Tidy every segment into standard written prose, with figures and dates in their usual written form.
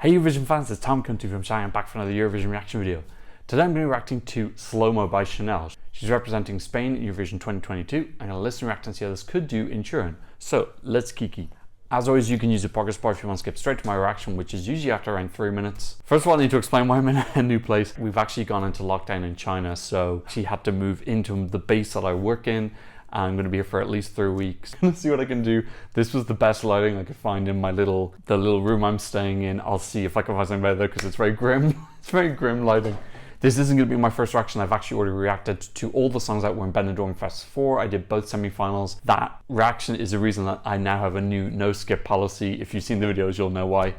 Hey Eurovision fans, it's Tom Cunty from Shanghai. I'm back for another Eurovision reaction video. Today I'm going to be reacting to SloMo by Chanel. She's representing Spain in Eurovision 2022. I'm going to listen, react and see how this could do in Turin. So let's kiki. As always, you can use the progress bar if you want to skip straight to my reaction, which is usually after around 3 minutes. First of all, I need to explain why I'm in a new place. We've actually gone into lockdown in China, so she had to move into the base that I work in. I'm going to be here for at least 3 weeks. Let's see what I can do. This was the best lighting I could find in the little room I'm staying in. I'll see if I can find something better because it's very grim. It's very grim lighting. This isn't going to be my first reaction. I've actually already reacted to all the songs that were in Benidorm Fest 4. I did both semi-finals. That reaction is the reason that I now have a new no-skip policy. If you've seen the videos, you'll know why.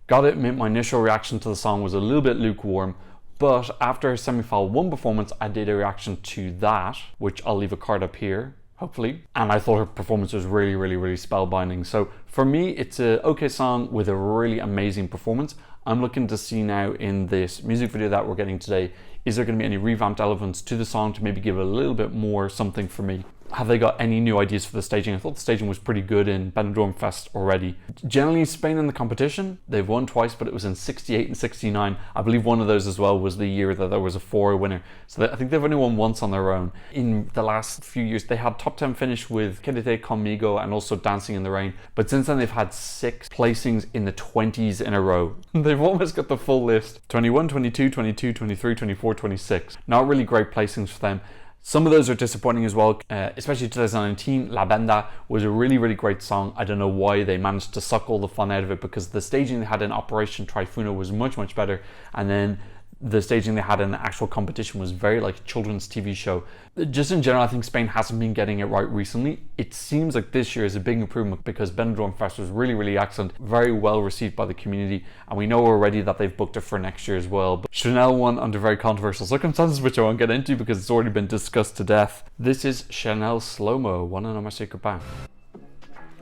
Gotta admit, my initial reaction to the song was a little bit lukewarm. But after her semi-final 1 performance, I did a reaction to that, which I'll leave a card up here, hopefully. And I thought her performance was really spellbinding. So for me, it's a okay song with a really amazing performance. I'm looking to see now in this music video that we're getting today, is there going to be any revamped elements to the song to maybe give it a little bit more something for me? Have they got any new ideas for the staging? I thought the staging was pretty good in Benidorm Fest already. Generally, Spain in the competition, they've won twice, but it was in 68 and 69. I believe one of those as well was the year that there was a 4 winner. So I think they've only won once on their own. In the last few years, they had top 10 finish with Quédate Conmigo and also Dancing in the Rain. But since then, they've had 6 placings in the 20s in a row. They've almost got the full list. 21, 22, 22, 23, 24, 26. Not really great placings for them. Some of those are disappointing as well, especially 2019, La Benda was a really great song. I don't know why they managed to suck all the fun out of it, because the staging they had in Operation Trifuno was much better, and then the staging they had in the actual competition was very like a children's TV show. Just in general, I think Spain hasn't been getting it right recently. It seems like this year is a big improvement because Benidorm Fest was really excellent, very well received by the community, and we know already that they've booked it for next year as well. But Chanel won under very controversial circumstances, which I won't get into because it's already been discussed to death. This is Chanel SloMo, one en amassé copain.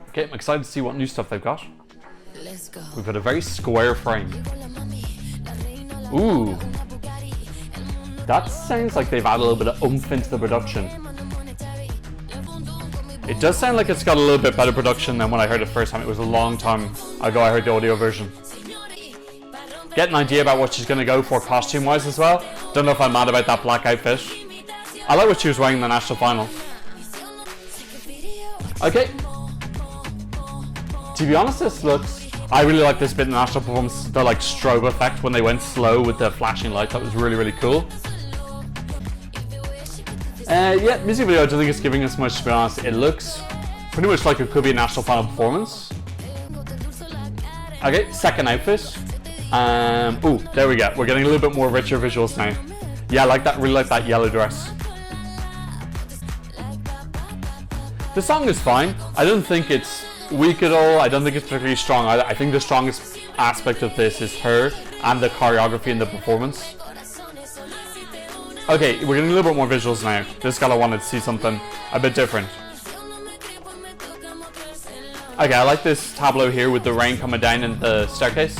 Okay, I'm excited to see what new stuff they've got. Let's go. We've got a very square frame. Ooh, that sounds like they've added a little bit of oomph into the production. It does sound like it's got a little bit better production than when I heard it first time. It was a long time ago I heard the audio version. Get an idea about what she's going to go for costume wise as well. Don't know if I'm mad about that black outfit. I like what she was wearing in the national final. Okay. To be honest, this looks... I really like this bit in the national performance, the like strobe effect when they went slow with the flashing light. That was really cool. Yeah, music video, I don't think it's giving us much, to be honest. It looks pretty much like it could be a national final performance. Okay, second outfit. Ooh, there we go. We're getting a little bit more richer visuals now. Yeah, I like that, really like that yellow dress. The song is fine. I don't think it's weak at all. I don't think it's particularly strong either. I think the strongest aspect of this is her and the choreography and the performance. Okay, we're getting a little bit more visuals now. This guy wanted to see something a bit different. Okay, I like this tableau here with the rain coming down in the staircase.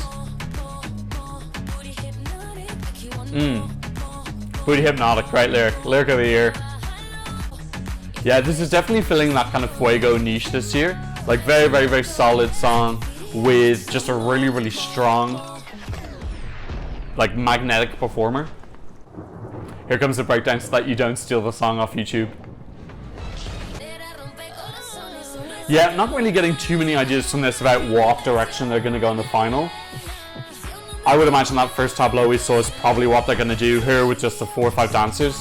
Booty Hypnotic, great lyric. Lyric of the year. Yeah, this is definitely filling that kind of Fuego niche this year. Like very solid song with just a really strong, like magnetic performer. Here comes the breakdown so that you don't steal the song off YouTube. Yeah, not really getting too many ideas from this about what direction they're going to go in the final. I would imagine that first tableau we saw is probably what they're going to do here with just the 4 or 5 dancers.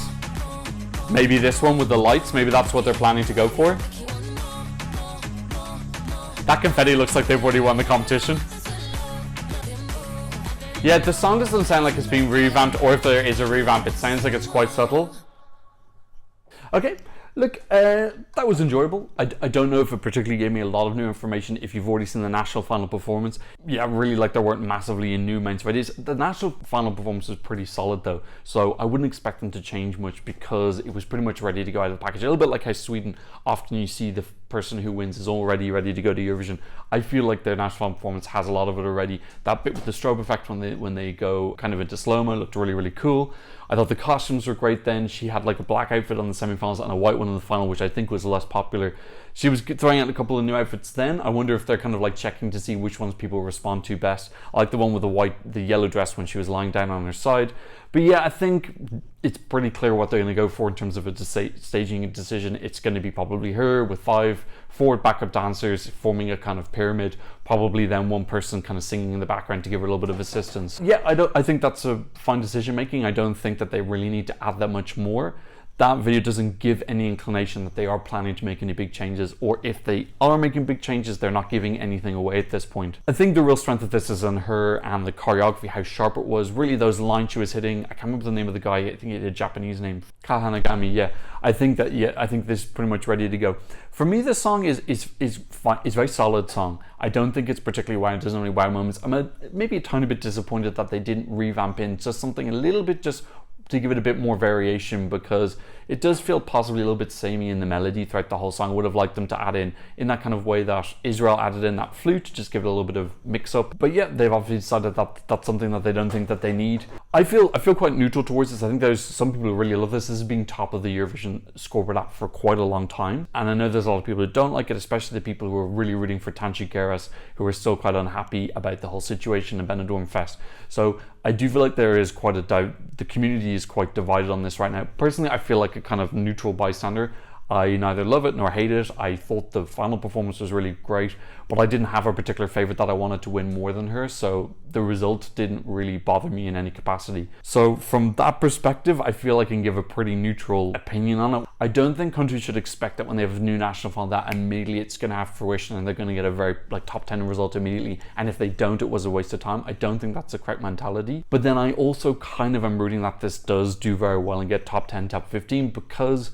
Maybe this one with the lights, maybe that's what they're planning to go for. That confetti looks like they've already won the competition. Yeah, the song doesn't sound like it's being revamped, or if there is a revamp, it sounds like it's quite subtle. Okay, look, that was enjoyable. I don't know if it particularly gave me a lot of new information if you've already seen the national final performance. Yeah, really, like there weren't massively new amounts of ideas. The national final performance was pretty solid though, so I wouldn't expect them to change much because it was pretty much ready to go out of the package. A little bit like how Sweden, often you see the person who wins is already ready to go to Eurovision. I feel like their national final performance has a lot of it already. That bit with the strobe effect when they go kind of into SloMo looked really cool. I thought the costumes were great then. She had like a black outfit on the semi-finals and a white one in the final, which I think was less popular. She was throwing out a couple of new outfits then. I wonder if they're kind of like checking to see which ones people respond to best. I like the one with the yellow dress when she was lying down on her side. But yeah, I think it's pretty clear what they're going to go for in terms of a staging decision. It's going to be probably her with 5 forward backup dancers forming a kind of pyramid, probably then one person kind of singing in the background to give her a little bit of assistance. Yeah, I think that's a fine decision making. I don't think that they really need to add that much more. That video doesn't give any inclination that they are planning to make any big changes, or if they are making big changes, they're not giving anything away at this point. I think the real strength of this is on her and the choreography, how sharp it was, really those lines she was hitting. I can't remember the name of the guy, I think he had a Japanese name, Kahanagami, yeah. I think this is pretty much ready to go. For me, this song is fine, it's a very solid song. I don't think it's particularly wow, it doesn't really wow moments. I'm maybe a tiny bit disappointed that they didn't revamp in just something a little bit just to give it a bit more variation, because it does feel possibly a little bit samey in the melody throughout the whole song. I would have liked them to add in that kind of way that Israel added in that flute, just give it a little bit of mix up. But yeah, they've obviously decided that that's something that they don't think that they need. I feel quite neutral towards this. I think there's some people who really love this. This has been top of the Eurovision scoreboard app for quite a long time, and I know there's a lot of people who don't like it, especially the people who are really rooting for Tanchi Geras, who are still quite unhappy about the whole situation in Benidorm Fest. So I do feel like there is quite a doubt. The community is quite divided on this right now. Personally, I feel like a kind of neutral bystander. I neither love it nor hate it. I thought the final performance was really great, but I didn't have a particular favorite that I wanted to win more than her, so the result didn't really bother me in any capacity. So from that perspective, I feel I can give a pretty neutral opinion on it. I don't think countries should expect that when they have a new national final that immediately it's going to have fruition and they're going to get a very top 10 result immediately, and if they don't, it was a waste of time. I don't think that's the correct mentality. But then I also kind of am rooting that this does do very well and get top 10, top 15, because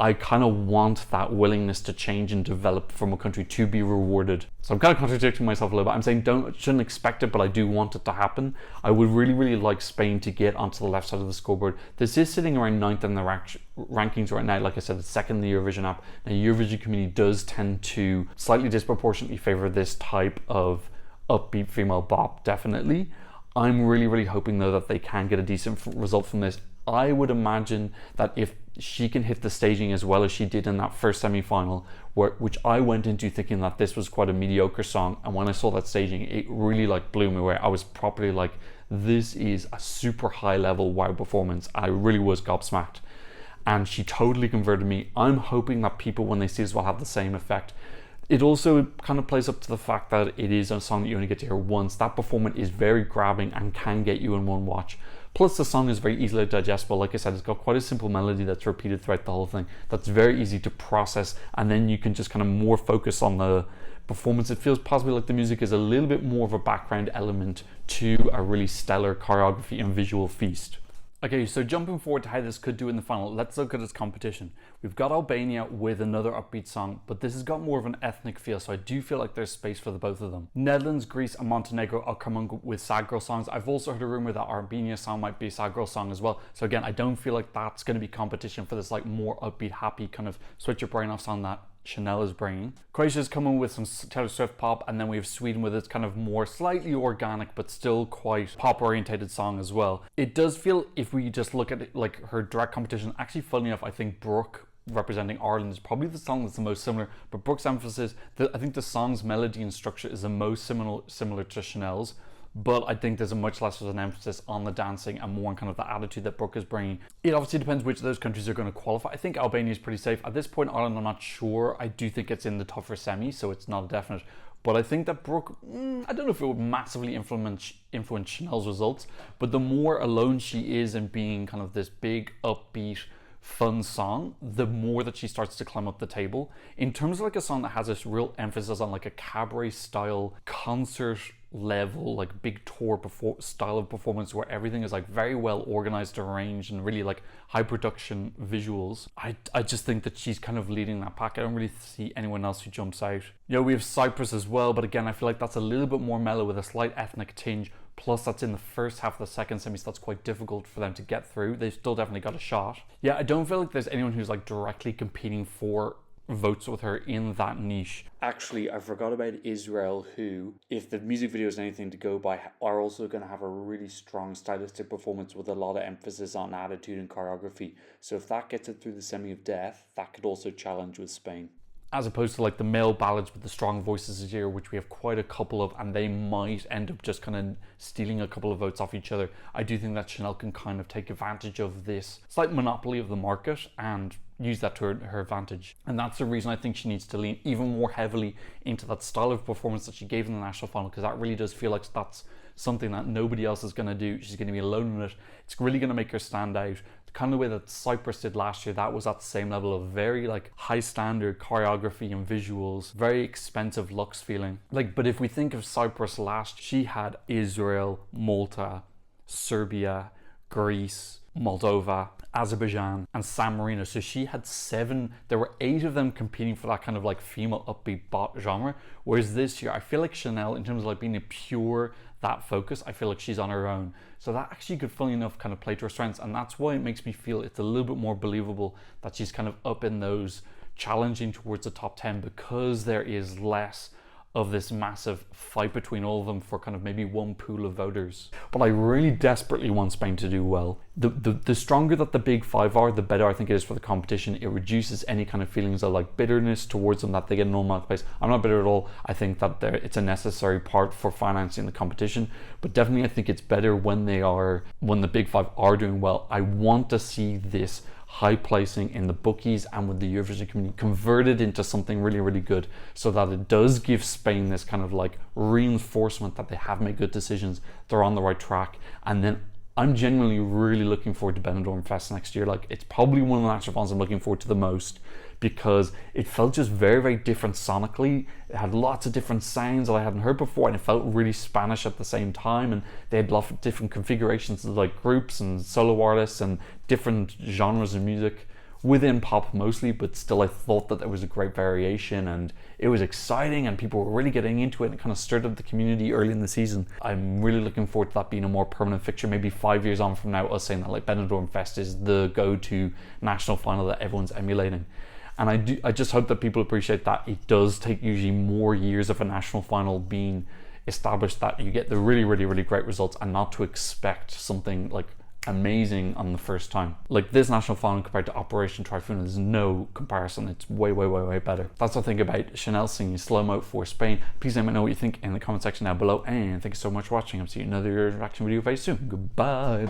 I kind of want that willingness to change and develop from a country to be rewarded. So I'm kind of contradicting myself a little bit. I'm saying shouldn't expect it, but I do want it to happen. I would really, really like Spain to get onto the left side of the scoreboard. This is sitting around 9th in the rankings right now. Like I said, it's 2nd in the Eurovision app. Now, Eurovision community does tend to slightly disproportionately favor this type of upbeat female bop, definitely. I'm really, really hoping though that they can get a decent result from this. I would imagine that if she can hit the staging as well as she did in that first semi-final, which I went into thinking that this was quite a mediocre song, and when I saw that staging, it really blew me away. I was properly like, this is a super high level wow performance. I really was gobsmacked, and she totally converted me. I'm hoping that people, when they see this, will have the same effect. It also kind of plays up to the fact that it is a song that you only get to hear once. That performance is very grabbing and can get you in one watch. Plus, the song is very easily digestible. Like I said, it's got quite a simple melody that's repeated throughout the whole thing. That's very easy to process, and then you can just kind of more focus on the performance. It feels possibly like the music is a little bit more of a background element to a really stellar choreography and visual feast. Okay, so jumping forward to how this could do in the final, let's look at its competition. We've got Albania with another upbeat song, but this has got more of an ethnic feel, so I do feel like there's space for the both of them. Netherlands, Greece, and Montenegro are coming with sad girl songs. I've also heard a rumor that Albania song might be a sad girl song as well. So again, I don't feel like that's going to be competition for this more upbeat, happy kind of switch your brain off song that Chanel is bringing. Croatia's coming with some Taylor Swift pop, and then we have Sweden with its kind of more slightly organic but still quite pop orientated song as well. It does feel, if we just look at it her direct competition, actually funny enough, I think Brooke representing Ireland is probably the song that's the most similar, but Brooke's emphasis, I think the song's melody and structure is the most similar to Chanel's, but I think there's a much less of an emphasis on the dancing and more on kind of the attitude that Brooke is bringing. It obviously depends which of those countries are going to qualify. I think Albania is pretty safe. At this point, Ireland, I'm not sure. I do think it's in the tougher semi, so it's not a definite. But I think that Brooke, I don't know if it would massively influence Chanel's results, but the more alone she is in being kind of this big, upbeat, fun song, the more that she starts to climb up the table. In terms of a song that has this real emphasis on a cabaret style concert level, big tour style of performance where everything is very well organized, arranged, and really high production visuals, I just think that she's kind of leading that pack. I don't really see anyone else who jumps out. We have Cyprus as well, but again, I feel like that's a little bit more mellow with a slight ethnic tinge. Plus, that's in the first half of the second semi, so that's quite difficult for them to get through. They've still definitely got a shot. Yeah, I don't feel like there's anyone who's directly competing for votes with her in that niche. Actually, I forgot about Israel, who, if the music video is anything to go by, are also going to have a really strong stylistic performance with a lot of emphasis on attitude and choreography. So if that gets it through the semi of death, that could also challenge with Spain. as opposed to like the male ballads with the strong voices this year, which we have quite a couple of, and they might end up just kind of stealing a couple of votes off each other. I do think that Chanel can kind of take advantage of this slight monopoly of the market and use that to her advantage. And that's the reason I think she needs to lean even more heavily into that style of performance that she gave in the national final, because that really does feel like that's something that nobody else is going to do. She's going to be alone in it. It's really going to make her stand out. The kind of way that Cyprus did last year, that was at the same level of very like high standard choreography and visuals, very expensive looks feeling. Like, but if we think of Cyprus last, she had Israel, Malta, Serbia, Greece, Moldova, Azerbaijan, and San Marino. So she had 7, there were 8 of them competing for that kind of like female upbeat bop genre. Whereas this year, I feel like Chanel, in terms of like being a pure that focus, I feel like she's on her own. So that actually could, funny enough, kind of play to her strengths. And that's why it makes me feel it's a little bit more believable that she's kind of up in those challenging towards the top 10, because there is less of this massive fight between all of them for kind of maybe one pool of voters. But I really desperately want Spain to do well. The stronger that the big 5 are, the better I think it is for the competition. It reduces any kind of feelings of like bitterness towards them that they get an all place. I'm not bitter at all. I think that it's a necessary part for financing the competition, but definitely I think it's better when the big 5 are doing well. I want to see this high placing in the bookies and with the Eurovision community converted into something really, really good, so that it does give Spain this kind of like reinforcement that they have made good decisions, they're on the right track. And then I'm genuinely really looking forward to Benidorm Fest next year. Like, it's probably one of the national finals I'm looking forward to the most, because it felt just very, very different sonically. It had lots of different sounds that I hadn't heard before, and it felt really Spanish at the same time. And they had lots of different configurations of like groups and solo artists and different genres of music within pop mostly, but still I thought that there was a great variation and it was exciting and people were really getting into it, and it kind of stirred up the community early in the season. I'm really looking forward to that being a more permanent fixture, maybe 5 years on from now, us saying that like Benidorm Fest is the go-to national final that everyone's emulating. And I just hope that people appreciate that it does take usually more years of a national final being established, that you get the really, really, really great results, and not to expect something like amazing on the first time. Like, this national final compared to Operation Typhoon, there's no comparison. It's way, way, way, way better. That's what I think about Chanel singing SloMo for Spain. Please let me know what you think in the comment section down below, and thank you so much for watching. I'll see you in another reaction video very soon. Goodbye.